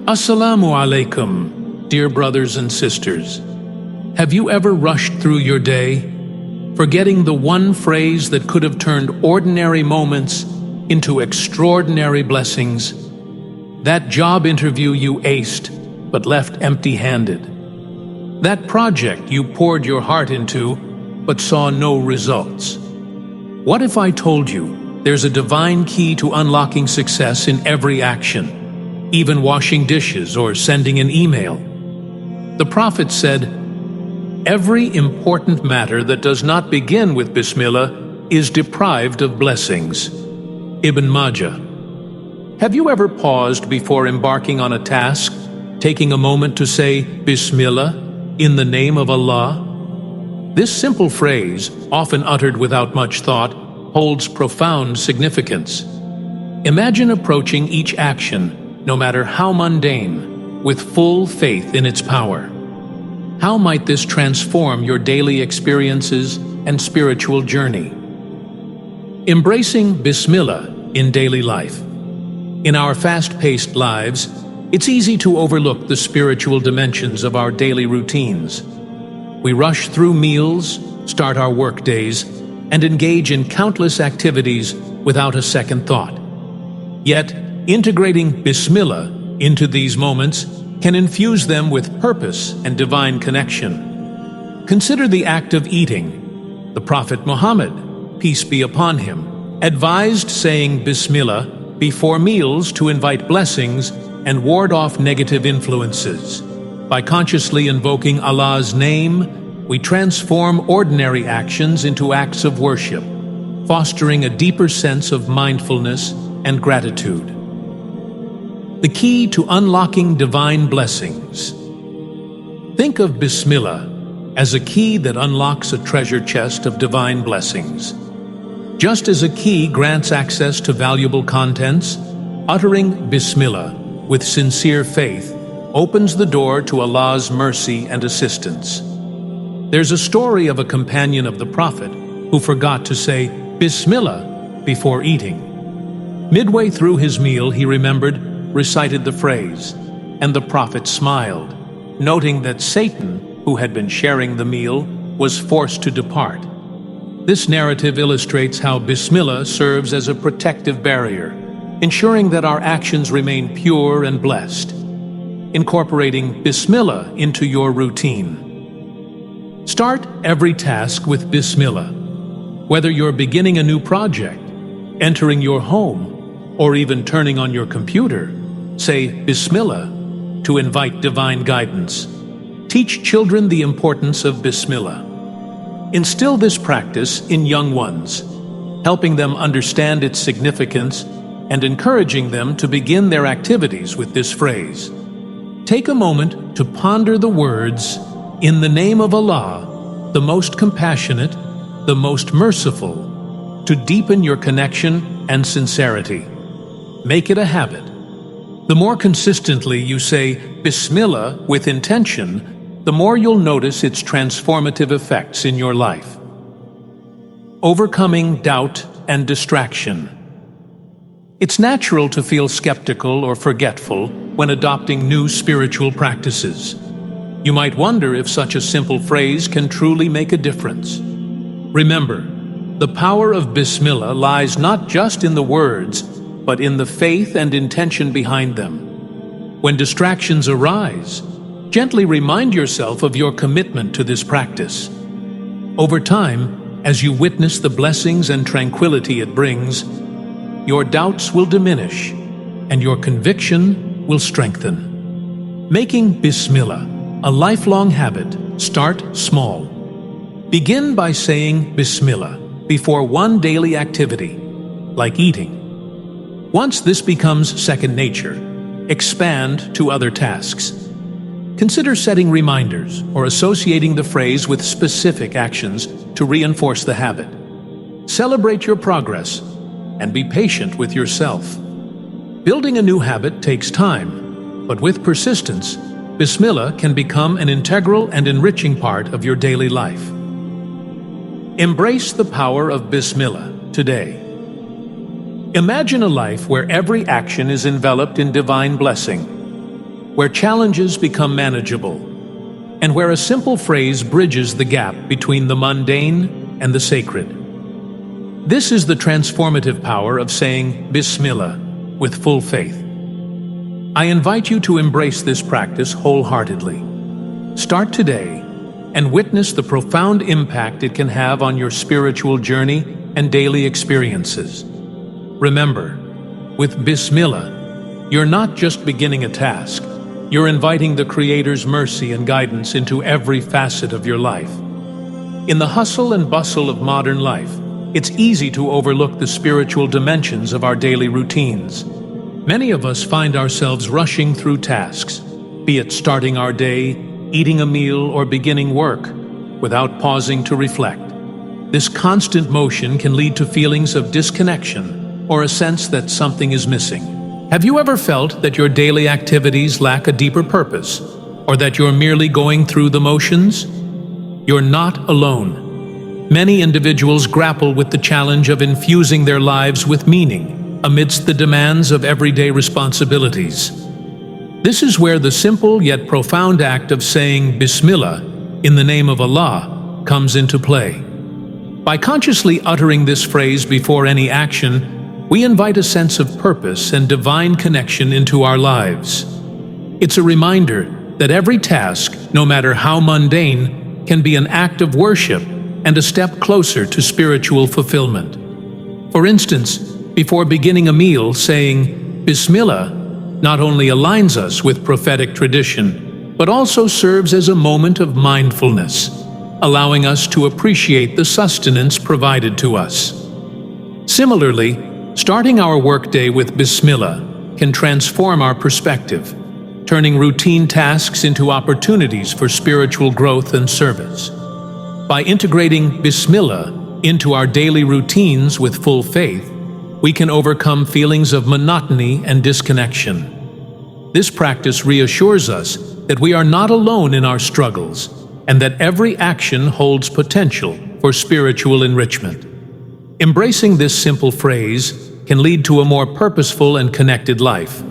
Assalamu alaikum, dear brothers and sisters. Have you ever rushed through your day, forgetting the one phrase that could have turned ordinary moments into extraordinary blessings? That job interview you aced, but left empty-handed. That project you poured your heart into, but saw no results. What if I told you there's a divine key to unlocking success in every action, even washing dishes or sending an email? The Prophet said, "Every important matter that does not begin with Bismillah is deprived of blessings." Ibn Majah. Have you ever paused before embarking on a task, taking a moment to say, "Bismillah," in the name of Allah? This simple phrase, often uttered without much thought, holds profound significance. Imagine approaching each action, no matter how mundane, with full faith in its power. How might this transform your daily experiences and spiritual journey? Embracing Bismillah in daily life. In our fast-paced lives, it's easy to overlook the spiritual dimensions of our daily routines. We rush through meals, start our work days, and engage in countless activities without a second thought. Yet, integrating Bismillah into these moments can infuse them with purpose and divine connection. Consider the act of eating. The Prophet Muhammad, peace be upon him, advised saying Bismillah before meals to invite blessings and ward off negative influences. By consciously invoking Allah's name, we transform ordinary actions into acts of worship, fostering a deeper sense of mindfulness and gratitude. The key to unlocking divine blessings. Think of Bismillah as a key that unlocks a treasure chest of divine blessings. Just as a key grants access to valuable contents, uttering Bismillah with sincere faith opens the door to Allah's mercy and assistance. There's a story of a companion of the Prophet who forgot to say Bismillah before eating. Midway through his meal, he remembered, recited the phrase, and the Prophet smiled, noting that Satan, who had been sharing the meal, was forced to depart. This narrative illustrates how Bismillah serves as a protective barrier, ensuring that our actions remain pure and blessed. Incorporating Bismillah into your routine. Start every task with Bismillah. Whether you're beginning a new project, entering your home, or even turning on your computer, say Bismillah to invite divine guidance. Teach children the importance of Bismillah. Instill this practice in young ones, helping them understand its significance and encouraging them to begin their activities with this phrase. Take a moment to ponder the words, "In the name of Allah, the most compassionate, the most merciful," to deepen your connection and sincerity. Make it a habit. The more consistently you say Bismillah with intention, the more you'll notice its transformative effects in your life. Overcoming doubt and distraction. It's natural to feel skeptical or forgetful when adopting new spiritual practices. You might wonder if such a simple phrase can truly make a difference. Remember, the power of Bismillah lies not just in the words, but in the faith and intention behind them. When distractions arise, gently remind yourself of your commitment to this practice. Over time, as you witness the blessings and tranquility it brings, your doubts will diminish and your conviction will strengthen. Making Bismillah a lifelong habit, start small. Begin by saying Bismillah before one daily activity, like eating. Once this becomes second nature, expand to other tasks. Consider setting reminders or associating the phrase with specific actions to reinforce the habit. Celebrate your progress and be patient with yourself. Building a new habit takes time, but with persistence, Bismillah can become an integral and enriching part of your daily life. Embrace the power of Bismillah today. Imagine a life where every action is enveloped in divine blessing. where challenges become manageable, and where a simple phrase bridges the gap between the mundane and the sacred. This is the transformative power of saying Bismillah with full faith. I invite you to embrace this practice wholeheartedly. Start today and witness the profound impact it can have on your spiritual journey and daily experiences. Remember, with Bismillah, you're not just beginning a task, you're inviting the Creator's mercy and guidance into every facet of your life. In the hustle and bustle of modern life, it's easy to overlook the spiritual dimensions of our daily routines. Many of us find ourselves rushing through tasks, be it starting our day, eating a meal, or beginning work, without pausing to reflect. This constant motion can lead to feelings of disconnection or a sense that something is missing. Have you ever felt that your daily activities lack a deeper purpose, or that you're merely going through the motions? You're not alone. Many individuals grapple with the challenge of infusing their lives with meaning amidst the demands of everyday responsibilities. This is where the simple yet profound act of saying Bismillah in the name of Allah comes into play. By consciously uttering this phrase before any action, we invite a sense of purpose and divine connection into our lives. It's a reminder that every task, no matter how mundane, can be an act of worship and a step closer to spiritual fulfillment. For instance, before beginning a meal, saying Bismillah not only aligns us with prophetic tradition, but also serves as a moment of mindfulness, allowing us to appreciate the sustenance provided to us. Similarly, starting our workday with Bismillah can transform our perspective, turning routine tasks into opportunities for spiritual growth and service. By integrating Bismillah into our daily routines with full faith, we can overcome feelings of monotony and disconnection. This practice reassures us that we are not alone in our struggles and that every action holds potential for spiritual enrichment. Embracing this simple phrase can lead to a more purposeful and connected life,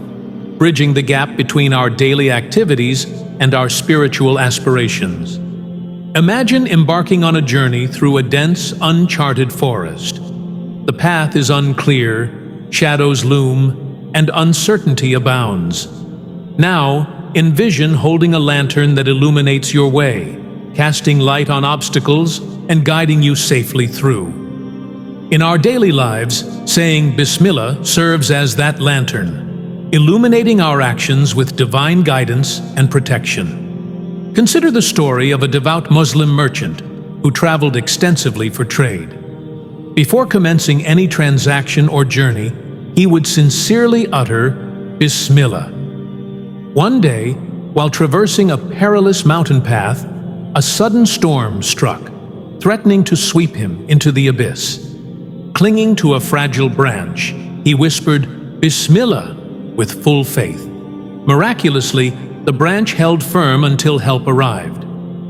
bridging the gap between our daily activities and our spiritual aspirations. Imagine embarking on a journey through a dense, uncharted forest. The path is unclear, shadows loom, and uncertainty abounds. Now, envision holding a lantern that illuminates your way, casting light on obstacles and guiding you safely through. In our daily lives, saying Bismillah serves as that lantern, illuminating our actions with divine guidance and protection. Consider the story of a devout Muslim merchant who traveled extensively for trade. Before commencing any transaction or journey, he would sincerely utter Bismillah. One day, while traversing a perilous mountain path, a sudden storm struck, threatening to sweep him into the abyss. Clinging to a fragile branch, he whispered Bismillah with full faith. Miraculously, the branch held firm until help arrived.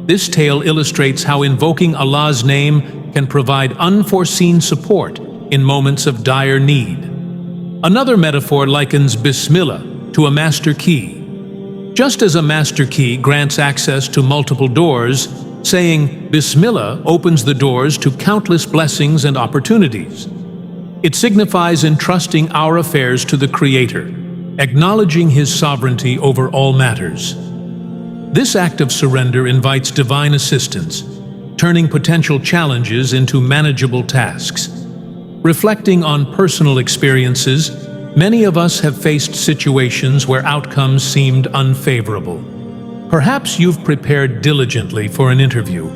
This tale illustrates how invoking Allah's name can provide unforeseen support in moments of dire need. Another metaphor likens Bismillah to a master key. Just as a master key grants access to multiple doors, saying Bismillah opens the doors to countless blessings and opportunities. It signifies entrusting our affairs to the Creator, acknowledging His sovereignty over all matters. This act of surrender invites divine assistance, turning potential challenges into manageable tasks. Reflecting on personal experiences, many of us have faced situations where outcomes seemed unfavorable. Perhaps you've prepared diligently for an interview,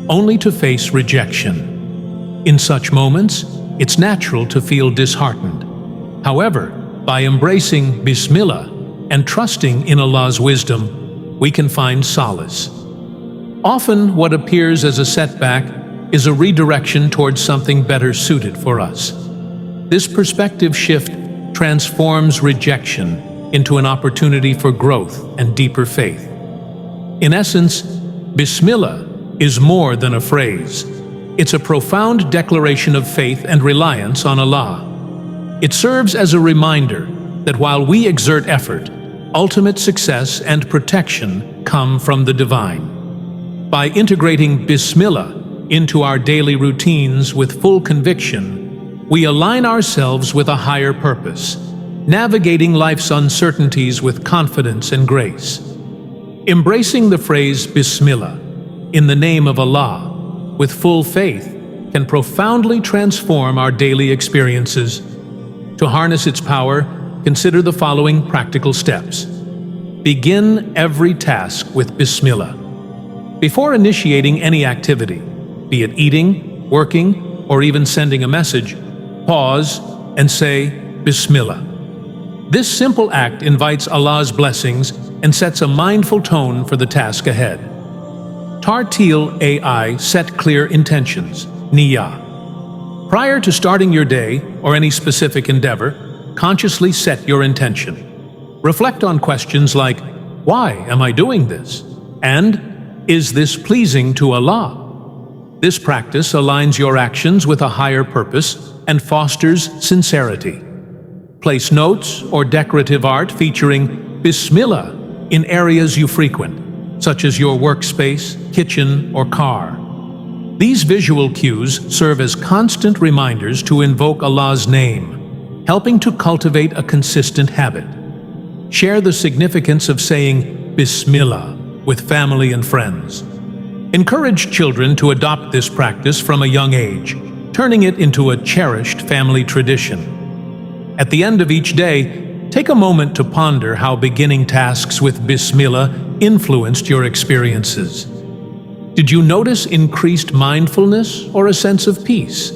only to face rejection. In such moments, it's natural to feel disheartened. However, by embracing Bismillah and trusting in Allah's wisdom, we can find solace. Often, what appears as a setback is a redirection towards something better suited for us. This perspective shift transforms rejection into an opportunity for growth and deeper faith. In essence, Bismillah is more than a phrase. It's a profound declaration of faith and reliance on Allah. It serves as a reminder that while we exert effort, ultimate success and protection come from the divine. By integrating Bismillah into our daily routines with full conviction, we align ourselves with a higher purpose, navigating life's uncertainties with confidence and grace. Embracing the phrase Bismillah, in the name of Allah, with full faith, can profoundly transform our daily experiences. To harness its power, consider the following practical steps. Begin every task with Bismillah. Before initiating any activity, be it eating, working, or even sending a message, pause and say Bismillah. This simple act invites Allah's blessings and sets a mindful tone for the task ahead. Tartil AI set clear intentions, Niyyah. Prior to starting your day or any specific endeavor, consciously set your intention. Reflect on questions like, why am I doing this? And, is this pleasing to Allah? This practice aligns your actions with a higher purpose and fosters sincerity. Place notes or decorative art featuring Bismillah in areas you frequent, such as your workspace, kitchen, or car. These visual cues serve as constant reminders to invoke Allah's name, helping to cultivate a consistent habit. Share the significance of saying Bismillah with family and friends. Encourage children to adopt this practice from a young age, turning it into a cherished family tradition. At the end of each day, take a moment to ponder how beginning tasks with Bismillah influenced your experiences. Did you notice increased mindfulness or a sense of peace?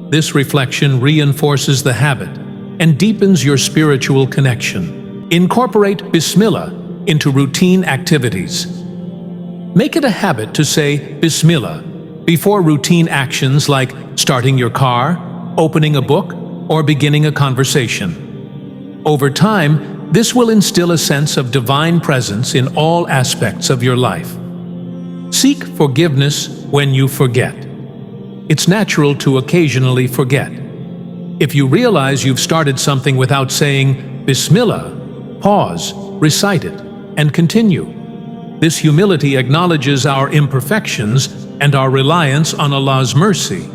This reflection reinforces the habit and deepens your spiritual connection. Incorporate Bismillah into routine activities. Make it a habit to say Bismillah before routine actions like starting your car, opening a book, or beginning a conversation. Over time, this will instill a sense of divine presence in all aspects of your life. Seek forgiveness when you forget. It's natural to occasionally forget. If you realize you've started something without saying Bismillah, pause, recite it, and continue. This humility acknowledges our imperfections and our reliance on Allah's mercy.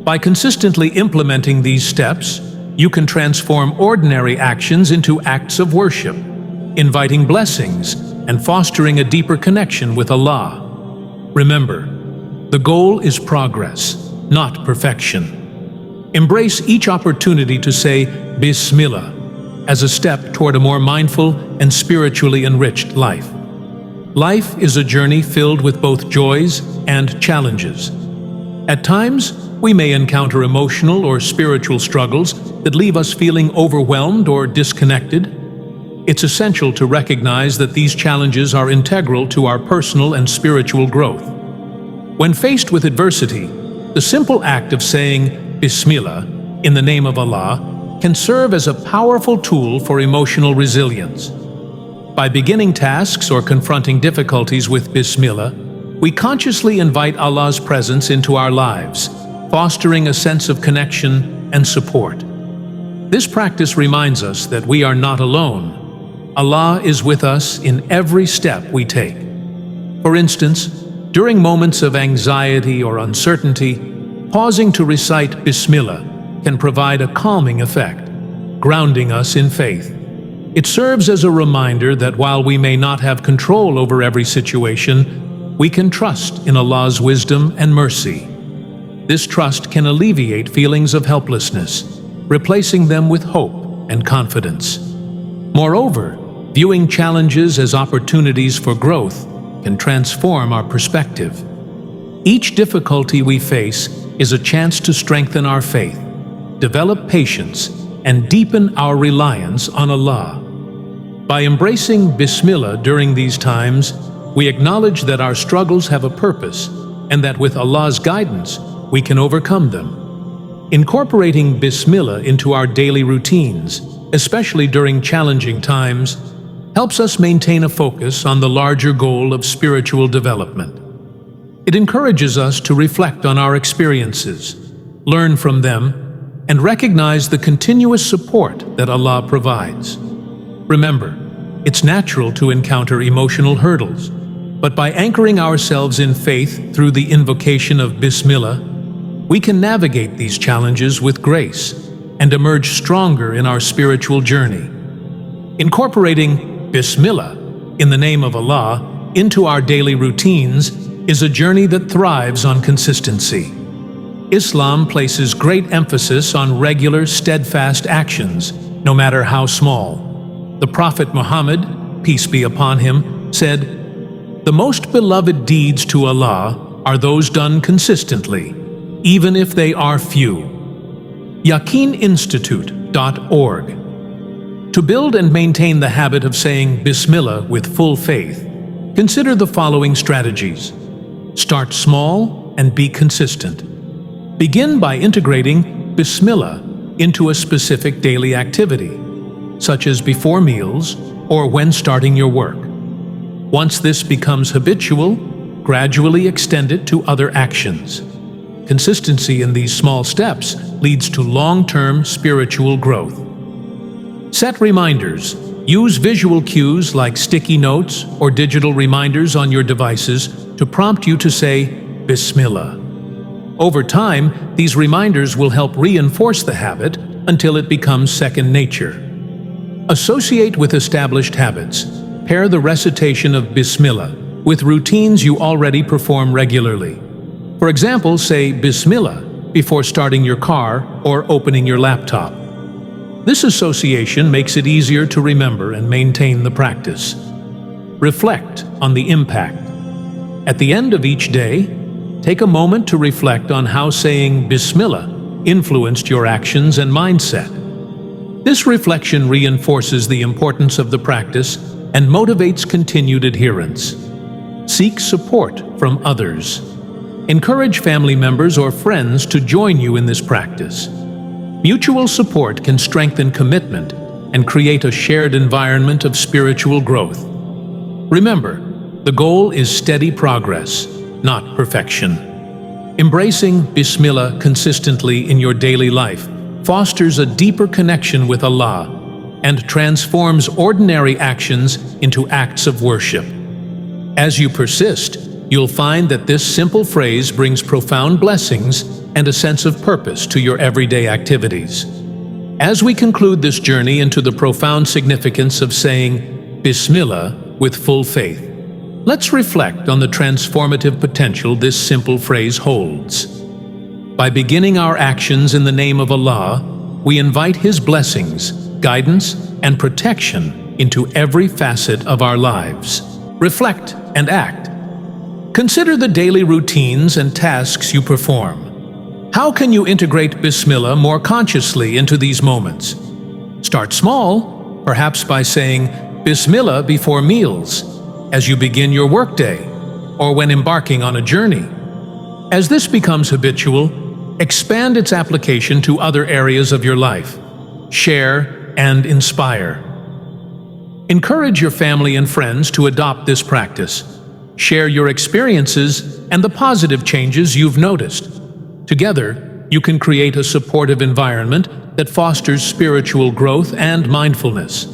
By consistently implementing these steps, you can transform ordinary actions into acts of worship, inviting blessings and fostering a deeper connection with Allah. Remember, the goal is progress, not perfection. Embrace each opportunity to say Bismillah as a step toward a more mindful and spiritually enriched life. Life is a journey filled with both joys and challenges. At times, we may encounter emotional or spiritual struggles that leave us feeling overwhelmed or disconnected. It's essential to recognize that these challenges are integral to our personal and spiritual growth. When faced with adversity, the simple act of saying Bismillah in the name of Allah can serve as a powerful tool for emotional resilience. By beginning tasks or confronting difficulties with Bismillah, we consciously invite Allah's presence into our lives, fostering a sense of connection and support. This practice reminds us that we are not alone. Allah is with us in every step we take. For instance, during moments of anxiety or uncertainty, pausing to recite Bismillah can provide a calming effect, grounding us in faith. It serves as a reminder that while we may not have control over every situation, we can trust in Allah's wisdom and mercy. This trust can alleviate feelings of helplessness, replacing them with hope and confidence. Moreover, viewing challenges as opportunities for growth can transform our perspective. Each difficulty we face is a chance to strengthen our faith, develop patience, and deepen our reliance on Allah. By embracing Bismillah during these times, we acknowledge that our struggles have a purpose and that with Allah's guidance, we can overcome them. Incorporating Bismillah into our daily routines, especially during challenging times, helps us maintain a focus on the larger goal of spiritual development. It encourages us to reflect on our experiences, learn from them, and recognize the continuous support that Allah provides. Remember, it's natural to encounter emotional hurdles. But by anchoring ourselves in faith through the invocation of Bismillah, we can navigate these challenges with grace and emerge stronger in our spiritual journey. Incorporating Bismillah, in the name of Allah, into our daily routines is a journey that thrives on consistency. Islam places great emphasis on regular, steadfast actions, no matter how small. The Prophet Muhammad, peace be upon him, said, "The most beloved deeds to Allah are those done consistently, even if they are few." YaqeenInstitute.org. To build and maintain the habit of saying Bismillah with full faith, consider the following strategies. Start small and be consistent. Begin by integrating Bismillah into a specific daily activity, such as before meals or when starting your work. Once this becomes habitual, gradually extend it to other actions. Consistency in these small steps leads to long-term spiritual growth. Set reminders. Use visual cues like sticky notes or digital reminders on your devices to prompt you to say Bismillah. Over time, these reminders will help reinforce the habit until it becomes second nature. Associate with established habits. Pair the recitation of Bismillah with routines you already perform regularly. For example, say Bismillah before starting your car or opening your laptop. This association makes it easier to remember and maintain the practice. Reflect on the impact. At the end of each day, take a moment to reflect on how saying Bismillah influenced your actions and mindset. This reflection reinforces the importance of the practice and motivates continued adherence. Seek support from others. Encourage family members or friends to join you in this practice. Mutual support can strengthen commitment and create a shared environment of spiritual growth. Remember, the goal is steady progress, not perfection. Embracing Bismillah consistently in your daily life fosters a deeper connection with Allah and transforms ordinary actions into acts of worship. As you persist, you'll find that this simple phrase brings profound blessings and a sense of purpose to your everyday activities. As we conclude this journey into the profound significance of saying Bismillah with full faith, let's reflect on the transformative potential this simple phrase holds. By beginning our actions in the name of Allah, we invite His blessings, guidance, and protection into every facet of our lives. Reflect and act. Consider the daily routines and tasks you perform. How can you integrate Bismillah more consciously into these moments? Start small, perhaps by saying Bismillah before meals, as you begin your workday, or when embarking on a journey. As this becomes habitual, expand its application to other areas of your life. Share and inspire. Encourage your family and friends to adopt this practice. Share your experiences and the positive changes you've noticed. Together, you can create a supportive environment that fosters spiritual growth and mindfulness.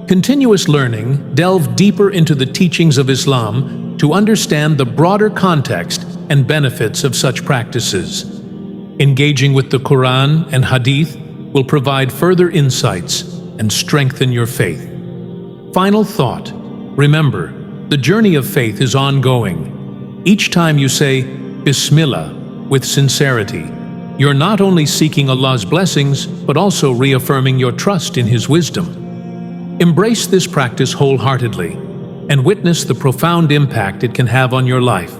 Continuous learning delves deeper into the teachings of Islam to understand the broader context and benefits of such practices. Engaging with the Quran and Hadith will provide further insights and strengthen your faith. Final thought. Remember, the journey of faith is ongoing. Each time you say Bismillah with sincerity, you're not only seeking Allah's blessings, but also reaffirming your trust in His wisdom. Embrace this practice wholeheartedly and witness the profound impact it can have on your life.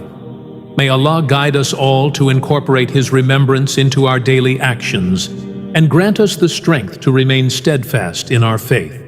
May Allah guide us all to incorporate His remembrance into our daily actions and grant us the strength to remain steadfast in our faith.